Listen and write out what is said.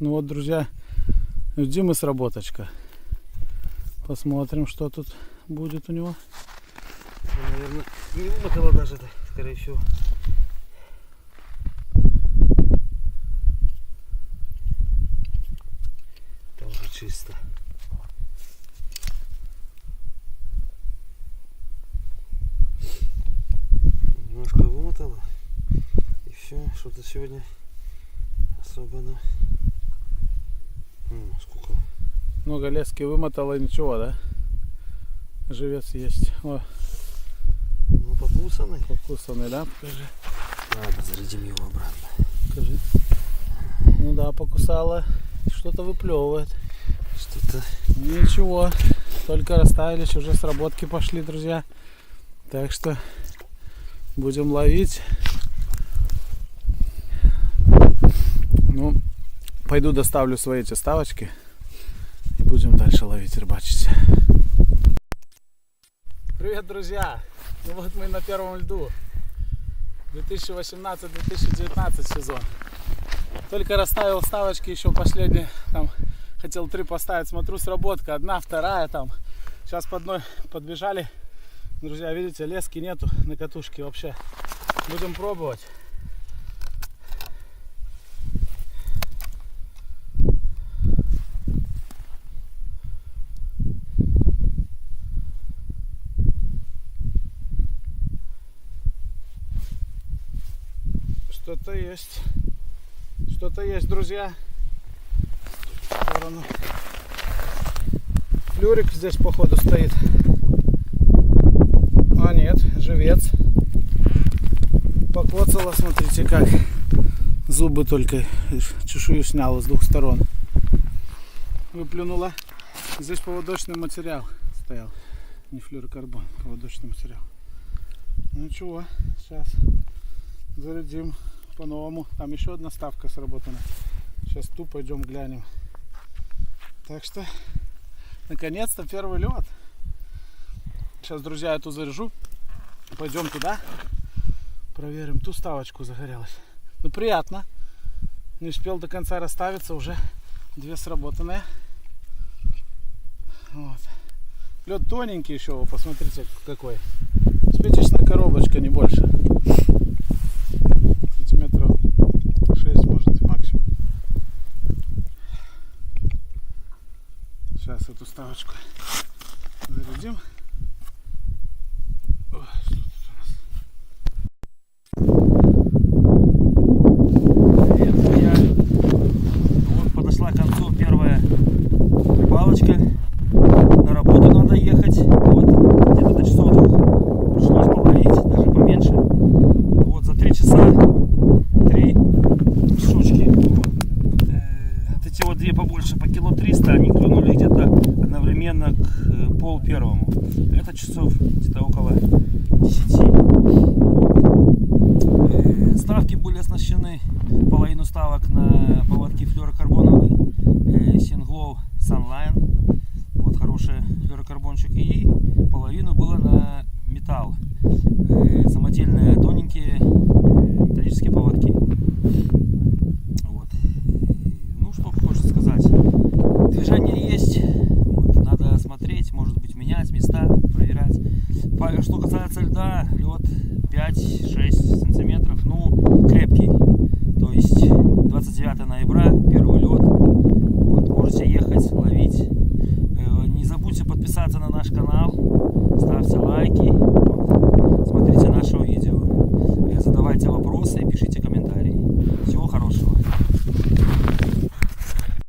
Ну вот, друзья, ждем и сработочка. Посмотрим, что тут будет у него. Наверное, не вымотало даже, это, скорее всего. Там уже чисто. Немножко вымотало. И все, что-то сегодня особо, ну... Сколько? Много лески вымотало, ничего, да? Живец есть. О, Ну, покусанный. покусанный, да? Покажи. Ладно, зарядим его обратно. Покажи. Ну да, покусала. Что-то выплевывает. Что-то... Ничего. Только расставились, уже сработки пошли, друзья. Так что будем ловить. Ну, пойду доставлю свои эти ставочки. И будем дальше ловить, рыбачить. Привет, друзья! Ну вот мы на первом льду. 2018-2019 сезон. Только расставил ставочки, еще последние. Там хотел 3 поставить. Смотрю, сработка. 1, 2 там. Сейчас по одной подбежали. Друзья, видите, лески нету на катушке вообще. Будем пробовать. Что-то есть. Что-то есть, друзья. В сторону. Флюрик здесь, походу, стоит. А нет, живец. Покоцало, смотрите как. Зубы только, чешую сняла с 2 сторон. Выплюнула. Здесь поводочный материал стоял. Не флюрокарбон, поводочный материал. Ну ничего, сейчас зарядим по-новому. Там еще одна ставка сработана. Сейчас ту пойдем глянем. Так что, наконец-то первый лед. Сейчас, друзья, эту заряжу. Пойдем туда. Проверим. Ту ставочку загорелась. Ну, приятно. Не успел до конца расставиться. Уже 2 сработанные. Вот. Лед тоненький еще. Вы посмотрите, какой. Спичечная коробочка, не больше. Сантиметров 6, может, максимум. Сейчас эту ставочку зарядим. Ой, что тут у нас? Привет, друзья. Вот подошла к концу первая рыбалочка. На работу надо ехать. Вот, где-то до часов 2 пришлось половить, даже поменьше. Вот за 3 часа 3 штучки. Вот эти вот 2 побольше, по кило 300, они клюнули где-то одновременно к пол первому. Это часов где-то около 10. Ставки были оснащены, половину ставок на поводки флюорокарбоновый Singlow Sunline. Вот хороший флюорокарбончик. И половину было на металл. Самодельные тоненькие металлические поводки.